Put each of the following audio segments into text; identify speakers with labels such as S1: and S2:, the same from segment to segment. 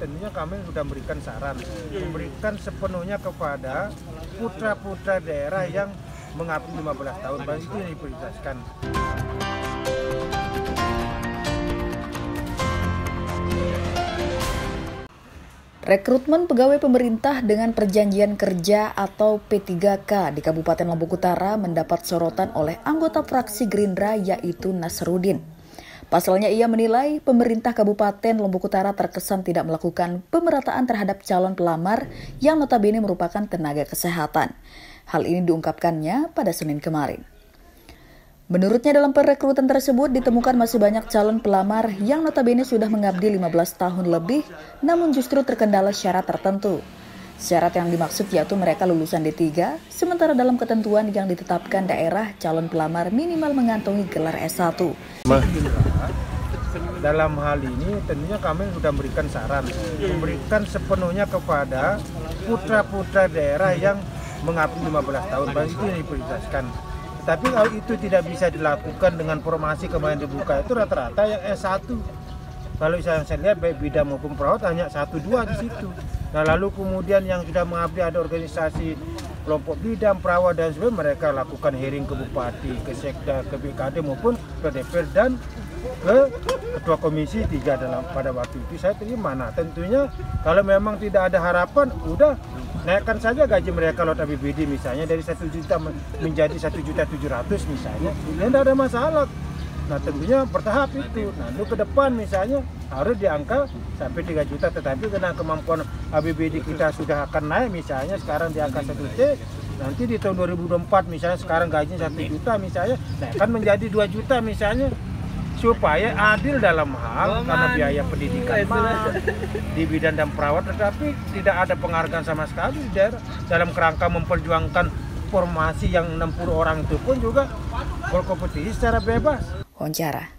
S1: tentunya kami sudah memberikan saran, memberikan sepenuhnya kepada putra-putra daerah yang mengabdi 15 tahun, baru itu yang diprioritaskan.
S2: Rekrutmen pegawai pemerintah dengan perjanjian kerja atau P3K di Kabupaten Lombok Utara mendapat sorotan oleh anggota fraksi Gerindra yaitu Nasruddin. Pasalnya ia menilai pemerintah Kabupaten Lombok Utara terkesan tidak melakukan pemerataan terhadap calon pelamar yang notabene merupakan tenaga kesehatan. Hal ini diungkapkannya pada Senin kemarin. Menurutnya dalam perekrutan tersebut ditemukan masih banyak calon pelamar yang notabene sudah mengabdi 15 tahun lebih, namun justru terkendala syarat tertentu. Syarat yang dimaksud yaitu mereka lulusan D3, sementara dalam ketentuan yang ditetapkan daerah calon pelamar minimal mengantongi gelar S1.
S1: Dalam hal ini tentunya kami sudah memberikan saran, memberikan sepenuhnya kepada putra-putra daerah yang mengabdi 15 tahun, baru itu yang diprioritaskan. Tapi kalau itu tidak bisa dilakukan dengan formasi kemarin dibuka itu rata-rata yang S1. Kalau saya lihat baik bidang maupun perawat hanya 1-2 di situ. Nah lalu kemudian yang sudah mengabdi ada organisasi kelompok bidang perawat dan sebagainya, mereka lakukan hearing ke Bupati, ke Sekda, ke BKD maupun ke DPR dan ke Ketua Komisi 3 pada waktu itu saya terima. Nah tentunya kalau memang tidak ada harapan, udah naikkan saja gaji mereka lewat APBD misalnya dari 1 juta menjadi 1.700.000 misalnya, ya tidak ada masalah. Nah tentunya bertahap itu. Nah untuk ke depan misalnya harus di angka sampai 3 juta, tetapi karena kemampuan APBD kita sudah akan naik misalnya sekarang di angka 1T, nanti di tahun 2024 misalnya sekarang gajinya 1 juta misalnya, nah akan menjadi 2 juta misalnya, supaya adil dalam hal karena biaya pendidikan di bidan dan perawat, tetapi tidak ada penghargaan sama sekali di daerah dalam kerangka memperjuangkan formasi yang 60 orang itu pun juga berkompetisi secara bebas.
S2: Wawancara.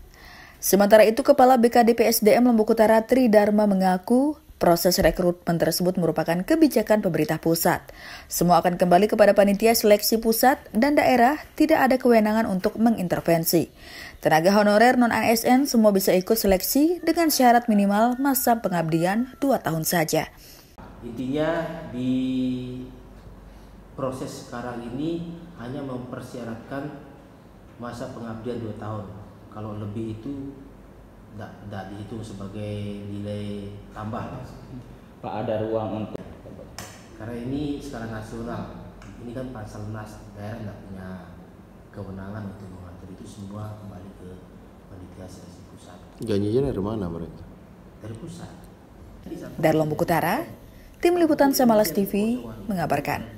S2: Sementara itu Kepala BKD PSDM Lombok Utara Tri Dharma mengaku proses rekrutmen tersebut merupakan kebijakan pemerintah pusat. Semua akan kembali kepada panitia seleksi pusat dan daerah, tidak ada kewenangan untuk mengintervensi. Tenaga honorer non-ASN semua bisa ikut seleksi dengan syarat minimal masa pengabdian 2 tahun saja.
S3: Intinya di proses sekarang ini hanya mempersyaratkan masa pengabdian 2 tahun. Kalau lebih itu tidak dihitung sebagai nilai tambah.
S4: Pak, ada ruang untuk,
S3: karena ini skala nasional, ini kan Panselnas, daerah tidak punya kewenangan untuk mengatur itu, semua kembali ke panitia seleksi pusat.
S5: Gajinya dari mana mereka?
S3: Dari pusat.
S2: Dari Lombok Utara, Tim Liputan Samalas TV mengabarkan.